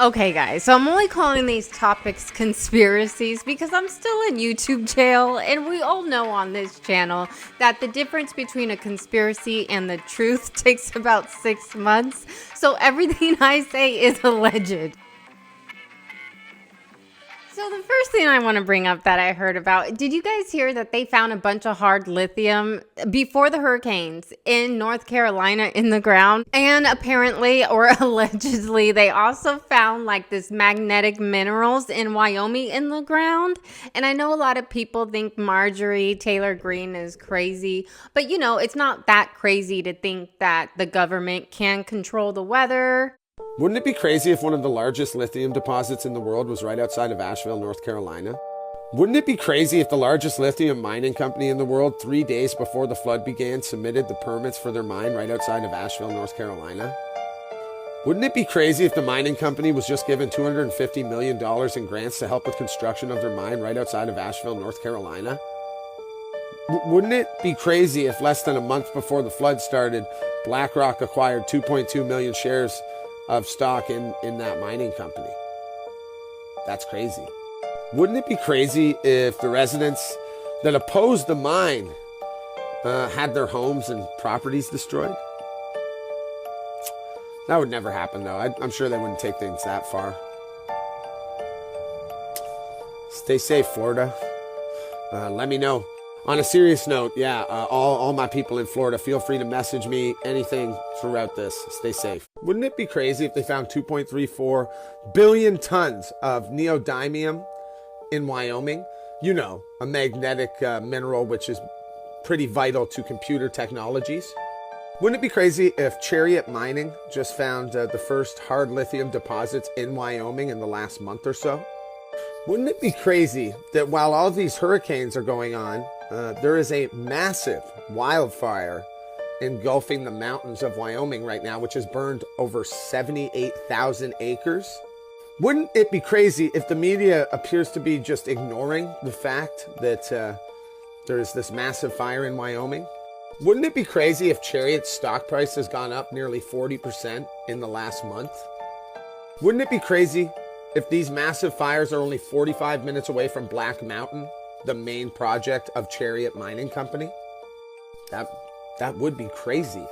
Okay, guys, so I'm only calling these topics conspiracies because I'm still in YouTube jail, and we all know on this channel that the difference between a conspiracy and the truth takes about 6 months, so everything I say is alleged. So the first thing I want to bring up that I heard about, did you guys hear that they found a bunch of hard lithium before the hurricanes in North Carolina in the ground? And apparently, or allegedly, they also found like this magnetic minerals in Wyoming in the ground. And I know a lot of people think Marjorie Taylor Greene is crazy, but you know, it's not that crazy to think that the government can control the weather. Wouldn't it be crazy if one of the largest lithium deposits in the world was right outside of Asheville, North Carolina? Wouldn't it be crazy if the largest lithium mining company in the world 3 days before the flood began submitted the permits for their mine right outside of Asheville, North Carolina? Wouldn't it be crazy if the mining company was just given $250 million in grants to help with construction of their mine right outside of Asheville, North Carolina? Wouldn't it be crazy if less than a month before the flood started, BlackRock acquired 2.2 million shares of stock in that mining company? That's crazy. Wouldn't it be crazy if the residents that opposed the mine had their homes and properties destroyed? That would never happen, though. I'm sure they wouldn't take things that far. Stay safe, Florida. Let me know. On a serious note, yeah, all my people in Florida, feel free to message me anything throughout this. Stay safe. Wouldn't it be crazy if they found 2.34 billion tons of neodymium in Wyoming? You know, a magnetic mineral which is pretty vital to computer technologies. Wouldn't it be crazy if Chariot Mining just found the first hard lithium deposits in Wyoming in the last month or so? Wouldn't it be crazy that while all these hurricanes are going on, there is a massive wildfire engulfing the mountains of Wyoming right now, which has burned over 78,000 acres? Wouldn't it be crazy if the media appears to be just ignoring the fact that there is this massive fire in Wyoming? Wouldn't it be crazy if Chariot's stock price has gone up nearly 40% in the last month? Wouldn't it be crazy if these massive fires are only 45 minutes away from Black Mountain, the main project of Chariot Mining Company? That would be crazy.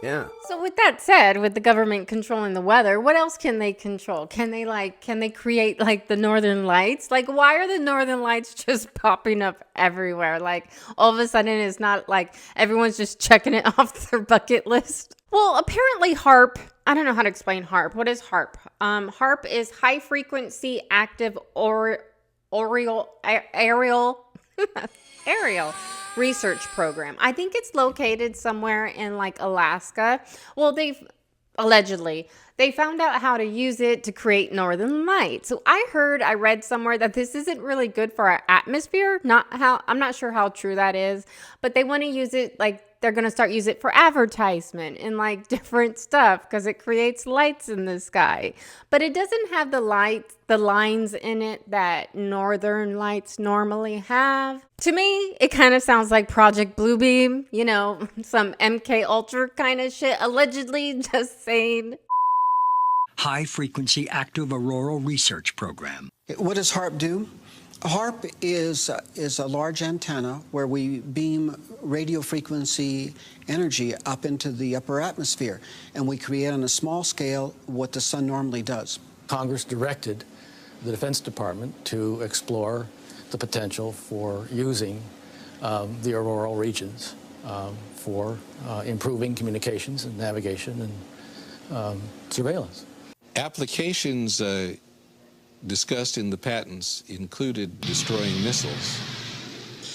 Yeah. So with that said, with the government controlling the weather, what else can they control? Can they create like the northern lights? Like, why are the northern lights just popping up everywhere? Like, all of a sudden it's not like everyone's just checking it off their bucket list. Well, apparently HAARP, I don't know how to explain HAARP. What is HAARP? HAARP is high frequency active aerial research program. I think it's located somewhere in like Alaska. Well, allegedly they found out how to use it to create northern lights. So I read somewhere that this isn't really good for our atmosphere. I'm not sure how true that is, but they want to use it, like they're going to start use it for advertisement and like different stuff because it creates lights in the sky. But it doesn't have the lines in it that northern lights normally have. To me, it kind of sounds like Project Bluebeam, you know, some MK Ultra kind of shit, allegedly, just saying. High Frequency Active Auroral Research Program. What does HAARP do? HAARP is a large antenna where we beam radio frequency energy up into the upper atmosphere, and we create on a small scale what the sun normally does. Congress directed the Defense Department to explore the potential for using the auroral regions for improving communications and navigation and surveillance. Applications discussed in the patents included destroying missiles.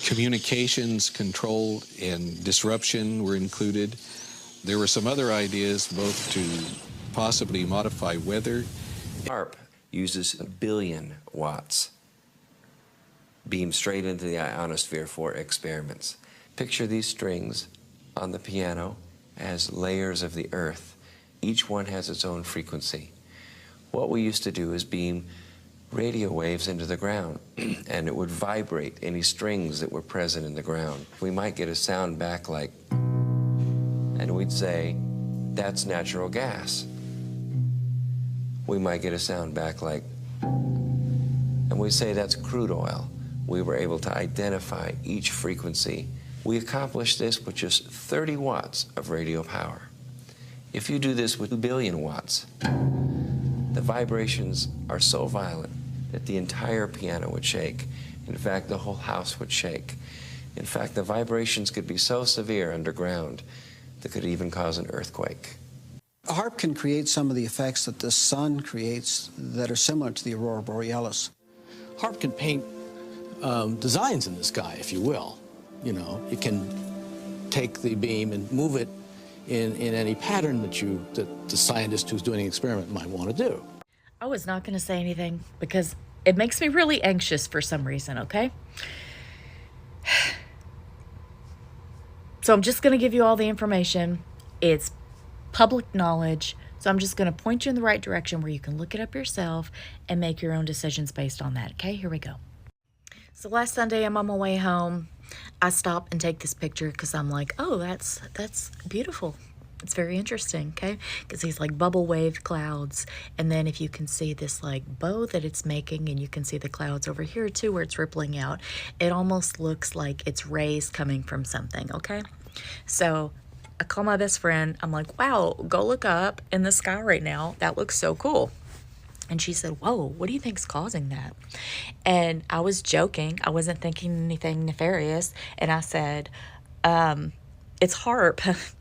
Communications control and disruption were included. There were some other ideas both to possibly modify weather. HAARP uses 1 billion watts beamed straight into the ionosphere for experiments. Picture these strings on the piano as layers of the earth. Each one has its own frequency. What we used to do is beam radio waves into the ground, and it would vibrate any strings that were present in the ground. We might get a sound back like, and we'd say, that's natural gas. we might get a sound back like, and we say that's crude oil. We were able to identify each frequency. We accomplished this with just 30 watts of radio power. If you do this with 2 billion watts, the vibrations are so violent that the entire piano would shake. In fact, the whole house would shake. In fact, the vibrations could be so severe underground that could even cause an earthquake. A HAARP can create some of the effects that the sun creates that are similar to the aurora borealis. HAARP can paint designs in the sky, if you will. You know, it can take the beam and move it in any pattern that the scientist who's doing the experiment might want to do. I was not going to say anything because it makes me really anxious for some reason, okay? So I'm just going to give you all the information. It's public knowledge. So I'm just going to point you in the right direction where you can look it up yourself and make your own decisions based on that. Okay, here we go. So last Sunday, I'm on my way home. I stop and take this picture because I'm like, oh, that's beautiful. It's very interesting, okay? Because these like bubble wave clouds. And then if you can see this like bow that it's making, and you can see the clouds over here too where it's rippling out, it almost looks like it's rays coming from something, okay? So I call my best friend. I'm like, wow, go look up in the sky right now. That looks so cool. And she said, whoa, what do you think's causing that? And I was joking. I wasn't thinking anything nefarious. And I said, it's HAARP.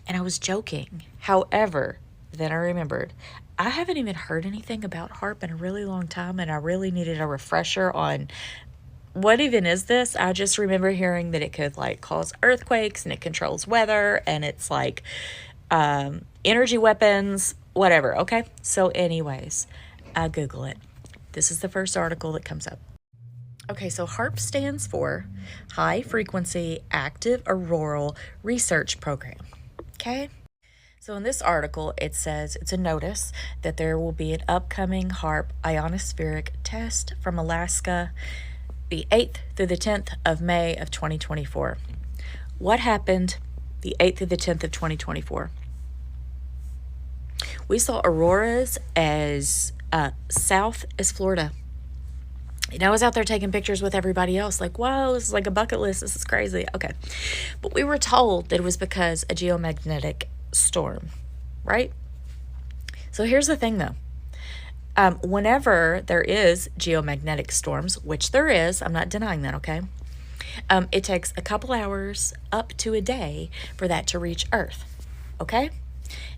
And I was joking. However, then I remembered, I haven't even heard anything about HAARP in a really long time, and I really needed a refresher on what even is this. I just remember hearing that it could like cause earthquakes, and it controls weather, and it's like energy weapons, whatever, okay? So anyways, I Google it. This is the first article that comes up. Okay, so HAARP stands for High Frequency Active Auroral Research Program. Okay, so in this article, it says it's a notice that there will be an upcoming HAARP ionospheric test from Alaska the 8th through the 10th of May of 2024. What happened the 8th through the 10th of 2024? We saw auroras as south as Florida. And I was out there taking pictures with everybody else, like, wow, this is like a bucket list. This is crazy. Okay. But we were told that it was because a geomagnetic storm, right? So here's the thing, though. Whenever there is geomagnetic storms, which there is, I'm not denying that, okay? It takes a couple hours up to a day for that to reach Earth, okay?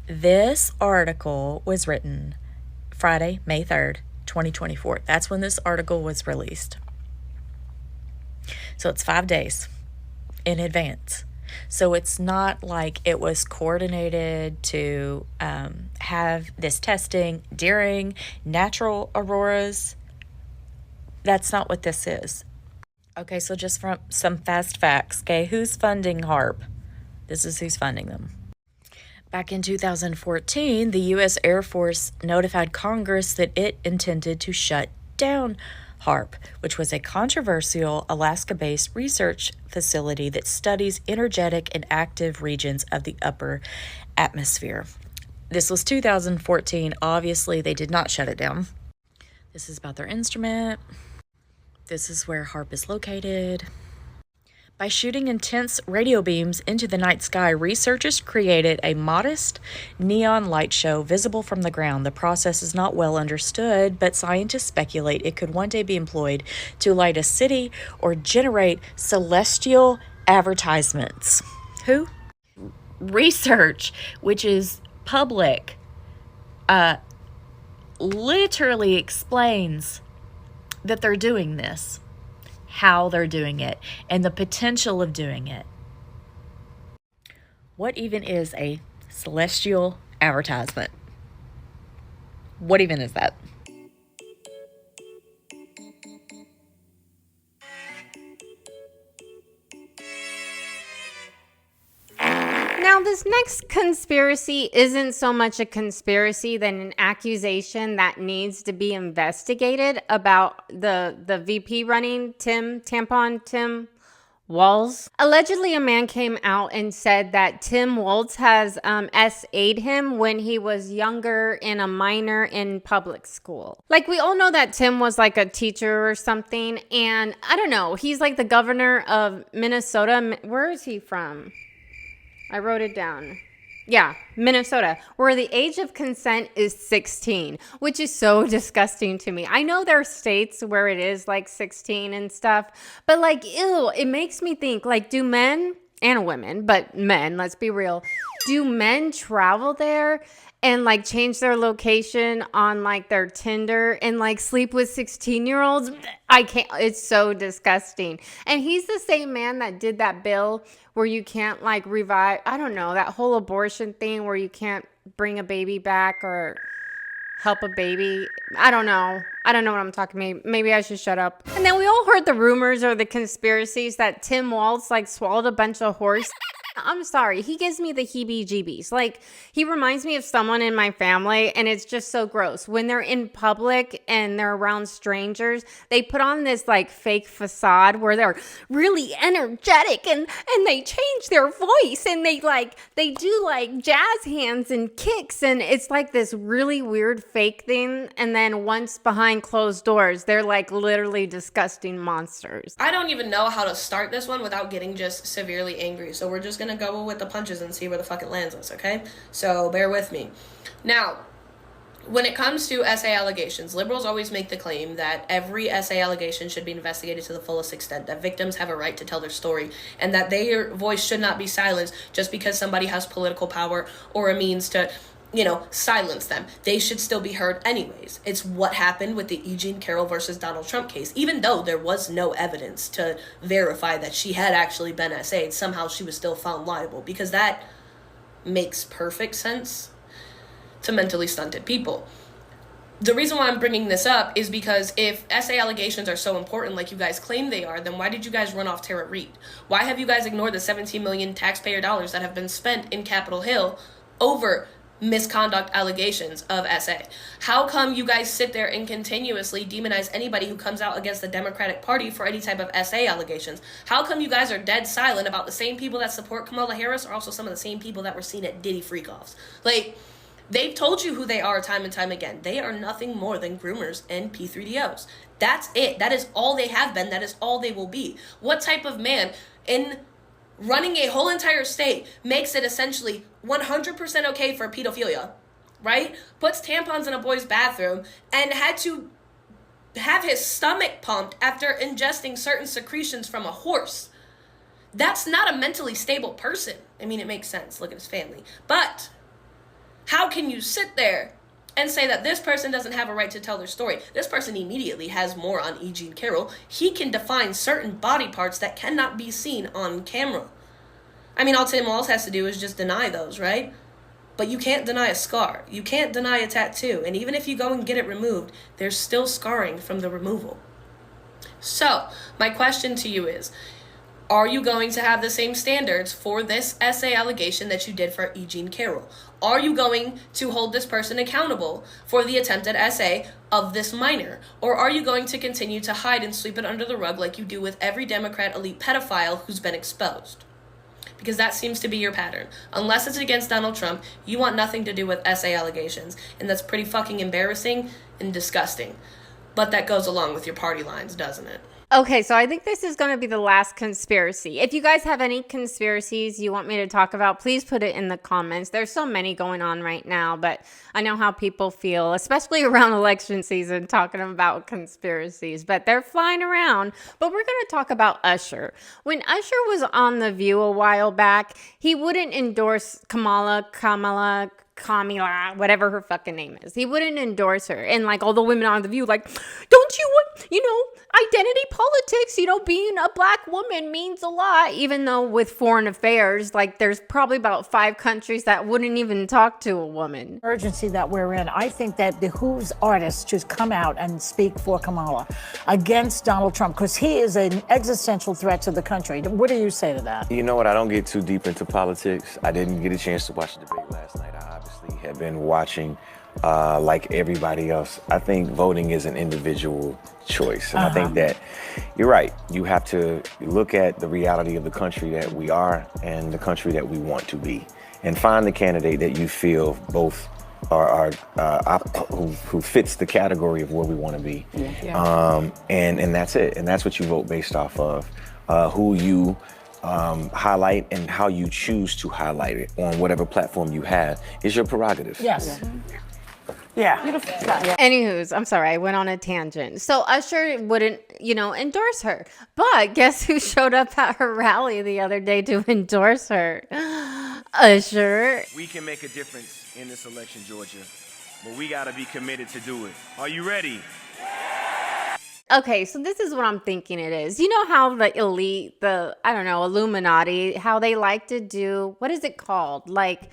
This article was written Friday, May 3rd, 2024. That's when this article was released. So it's 5 days in advance. So it's not like it was coordinated to have this testing during natural auroras. That's not what this is. Okay, so just from some fast facts. Okay, who's funding HAARP? This is who's funding them. Back in 2014, the U.S. Air Force notified Congress that it intended to shut down HAARP, which was a controversial Alaska-based research facility that studies energetic and active regions of the upper atmosphere. This was 2014. Obviously, they did not shut it down. This is about their instrument. This is where HAARP is located. By shooting intense radio beams into the night sky, researchers created a modest neon light show visible from the ground. The process is not well understood, but scientists speculate it could one day be employed to light a city or generate celestial advertisements. Who? Research, which is public, literally explains that they're doing this, how they're doing it, and the potential of doing it. What even is a celestial advertisement? What even is that? Now, this next conspiracy isn't so much a conspiracy than an accusation that needs to be investigated about the VP running Tim Walz. Allegedly, a man came out and said that Tim Walz has SA'd him when he was younger and a minor in public school. Like, we all know that Tim was like a teacher or something, and I don't know, he's like the governor of Minnesota. Where is he from? I wrote it down. Yeah, Minnesota, where the age of consent is 16, which is so disgusting to me. I know there are states where it is like 16 and stuff, but like, ew, it makes me think, like, do men and women, but men, let's be real, do men travel there and like change their location on like their Tinder and like sleep with 16-year-olds? I can't, it's so disgusting. And he's the same man that did that bill where you can't like revive, I don't know, that whole abortion thing where you can't bring a baby back or help a baby. I don't know what I'm talking about. Maybe I should shut up. And then we all heard the rumors or the conspiracies that Tim Walz like swallowed a bunch of horse. I'm sorry, he gives me the heebie-jeebies. Like, he reminds me of someone in my family, and it's just so gross. When they're in public and they're around strangers, they put on this like fake facade where they're really energetic and they change their voice and they do like jazz hands and kicks, and it's like this really weird fake thing. And then once behind closed doors, they're like literally disgusting monsters. I don't even know how to start this one without getting just severely angry, so we're just gonna go with the punches and see where the fuck it lands us, okay? So bear with me. Now, when it comes to SA allegations, liberals always make the claim that every SA allegation should be investigated to the fullest extent, that victims have a right to tell their story, and that their voice should not be silenced just because somebody has political power or a means to, you know, silence them. They should still be heard anyways. It's what happened with the E. Jean Carroll versus Donald Trump case. Even though there was no evidence to verify that she had actually been SA'd, somehow she was still found liable, because that makes perfect sense to mentally stunted people. The reason why I'm bringing this up is because if SA allegations are so important like you guys claim they are, then why did you guys run off Tara Reid? Why have you guys ignored the 17 million taxpayer dollars that have been spent in Capitol Hill over misconduct allegations of SA? How come you guys sit there and continuously demonize anybody who comes out against the Democratic Party for any type of SA allegations? How come you guys are dead silent about the same people that support Kamala Harris are also some of the same people that were seen at Diddy freak-offs? Like, they've told you who they are time and time again. They are nothing more than groomers and P3DOs. That's it. That is all they have been. That is all they will be. What type of man in running a whole entire state makes it essentially 100% okay for pedophilia, right? Puts tampons in a boy's bathroom and had to have his stomach pumped after ingesting certain secretions from a horse. That's not a mentally stable person. I mean, it makes sense. Look at his family. But how can you sit there and say that this person doesn't have a right to tell their story? This person immediately has more on E. Jean Carroll. He can define certain body parts that cannot be seen on camera. I mean, all Tim Walz has to do is just deny those, right? But you can't deny a scar. You can't deny a tattoo. And even if you go and get it removed, there's still scarring from the removal. So, my question to you is, are you going to have the same standards for this SA allegation that you did for E. Jean Carroll? Are you going to hold this person accountable for the attempted SA of this minor? Or are you going to continue to hide and sweep it under the rug like you do with every Democrat elite pedophile who's been exposed? Because that seems to be your pattern. Unless it's against Donald Trump, you want nothing to do with SA allegations. And that's pretty fucking embarrassing and disgusting. But that goes along with your party lines, doesn't it? Okay, so I think this is going to be the last conspiracy. If you guys have any conspiracies you want me to talk about, please put it in the comments. There's so many going on right now, but I know how people feel, especially around election season, talking about conspiracies. But they're flying around. But we're going to talk about Usher. When Usher was on The View a while back, he wouldn't endorse Kamala, whatever her fucking name is. He wouldn't endorse her. And like all the women on The View, like, don't you want, identity politics, being a black woman means a lot. Even though with foreign affairs, like there's probably about 5 countries that wouldn't even talk to a woman. Urgency that we're in. I think that the Who's artists should come out and speak for Kamala against Donald Trump, because he is an existential threat to the country. What do you say to that? You know what? I don't get too deep into politics. I didn't get a chance to watch the debate last night. I obviously have been watching like everybody else. I think voting is an individual choice. And I think that you're right. You have to look at the reality of the country that we are and the country that we want to be, and find the candidate that you feel both are who fits the category of where we want to be. And that's it. And that's what you vote based off of. Who you highlight and how you choose to highlight it on whatever platform you have is your prerogative. Yes. Yeah. Anywho's, I'm sorry, I went on a tangent. So Usher wouldn't, endorse her. But guess who showed up at her rally the other day to endorse her? Usher. We can make a difference in this election, Georgia, but we gotta be committed to do it. Are you ready? Okay, so this is what I'm thinking it is. You know how the elite, Illuminati, how they like to do, what is it called? Like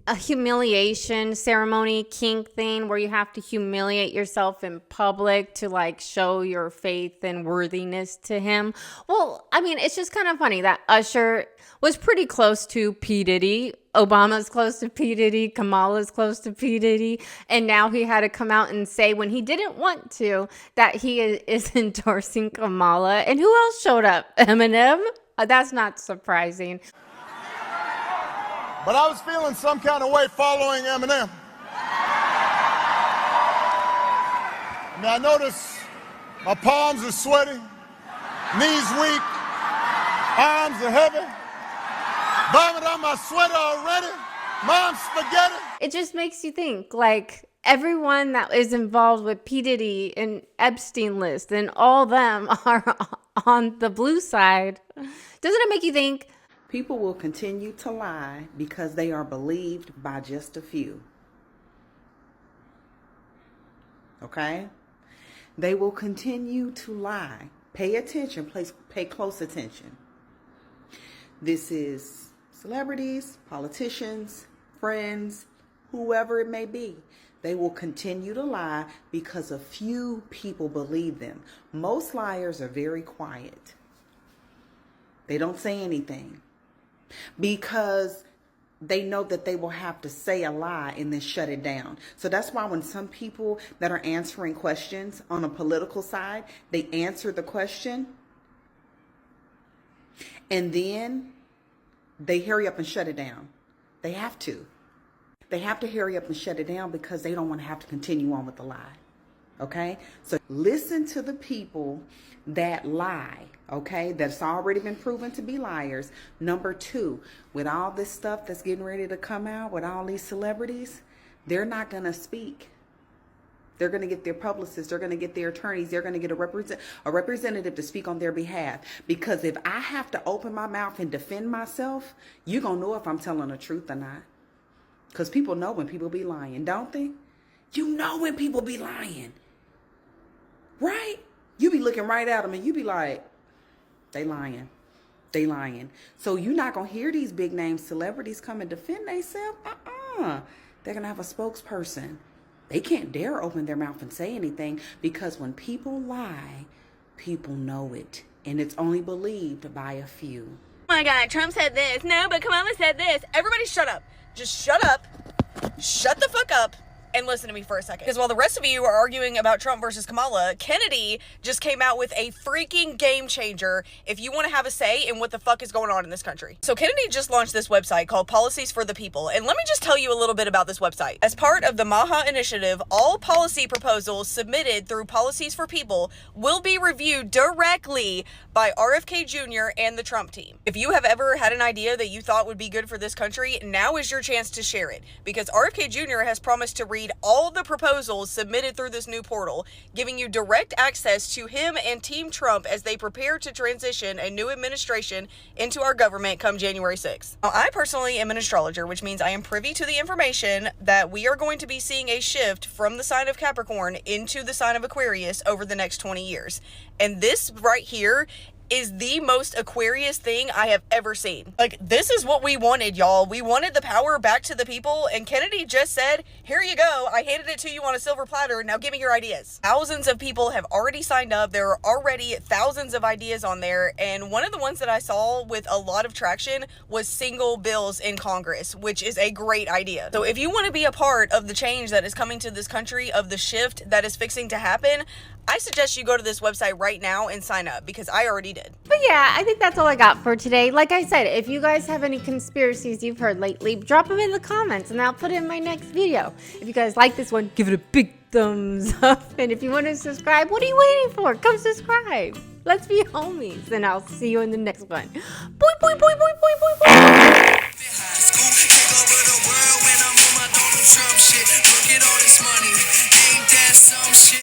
a humiliation ceremony, kink thing, where you have to humiliate yourself in public to like show your faith and worthiness to him. Well, I mean, it's just kind of funny that Usher was pretty close to P. Diddy. Obama's close to P. Diddy. Kamala's close to P. Diddy. And now he had to come out and say, when he didn't want to, that he is endorsing Kamala. And who else showed up? Eminem? That's not surprising. But I was feeling some kind of way following Eminem. Now I notice my palms are sweaty, knees weak, arms are heavy, vomit on my sweater already, mom's spaghetti. It just makes you think, like, everyone that is involved with P. Diddy and Epstein list and all them are on the blue side. Doesn't it make you think? People will continue to lie because they are believed by just a few. Okay? They will continue to lie. Pay attention, pay close attention. This is celebrities, politicians, friends, whoever it may be. They will continue to lie because a few people believe them. Most liars are very quiet. They don't say anything because they know that they will have to say a lie and then shut it down. So that's why when some people that are answering questions on a political side, they answer the question and then they hurry up and shut it down. They have to. They have to hurry up and shut it down because they don't want to have to continue on with the lie. Okay? So listen to the people that lie, okay? That's already been proven to be liars. Number two, with all this stuff that's getting ready to come out, with all these celebrities, they're not going to speak. They're going to get their publicists, they're going to get their attorneys, they're going to get a representative to speak on their behalf. Because if I have to open my mouth and defend myself, you're going to know if I'm telling the truth or not. Because people know when people be lying, don't they? You know when people be lying, right? You be looking right at them and you be like, they lying. They lying. So you're not going to hear these big name celebrities come and defend themselves. They're going to have a spokesperson. They can't dare open their mouth and say anything because when people lie, people know it. And it's only believed by a few. Oh my God, Trump said this. No, but Kamala said this. Everybody shut up. Just shut up. Shut the fuck up. And listen to me for a second. Because while the rest of you are arguing about Trump versus Kamala, Kennedy just came out with a freaking game changer if you want to have a say in what the fuck is going on in this country. So Kennedy just launched this website called Policies for the People. And let me just tell you a little bit about this website. As part of the MAHA initiative, all policy proposals submitted through Policies for People will be reviewed directly by RFK Jr. and the Trump team. If you have ever had an idea that you thought would be good for this country, now is your chance to share it. Because RFK Jr. has promised to read all the proposals submitted through this new portal, giving you direct access to him and Team Trump as they prepare to transition a new administration into our government come January 6th. Now, I personally am an astrologer, which means I am privy to the information that we are going to be seeing a shift from the sign of Capricorn into the sign of Aquarius over the next 20 years. And this right here is the most Aquarius thing I have ever seen. Like, this is what we wanted, y'all. We wanted the power back to the people, and Kennedy just said, here you go, I handed it to you on a silver platter, now give me your ideas. Thousands of people have already signed up. There are already thousands of ideas on there, and one of the ones that I saw with a lot of traction was single bills in Congress, which is a great idea. So if you want to be a part of the change that is coming to this country, of the shift that is fixing to happen, I suggest you go to this website right now and sign up, because I already did. But yeah, I think that's all I got for today. Like I said, if you guys have any conspiracies you've heard lately, drop them in the comments and I'll put it in my next video. If you guys like this one, give it a big thumbs up. And if you want to subscribe, what are you waiting for? Come subscribe. Let's be homies. And I'll see you in the next one. Boy, boy, boy, boy.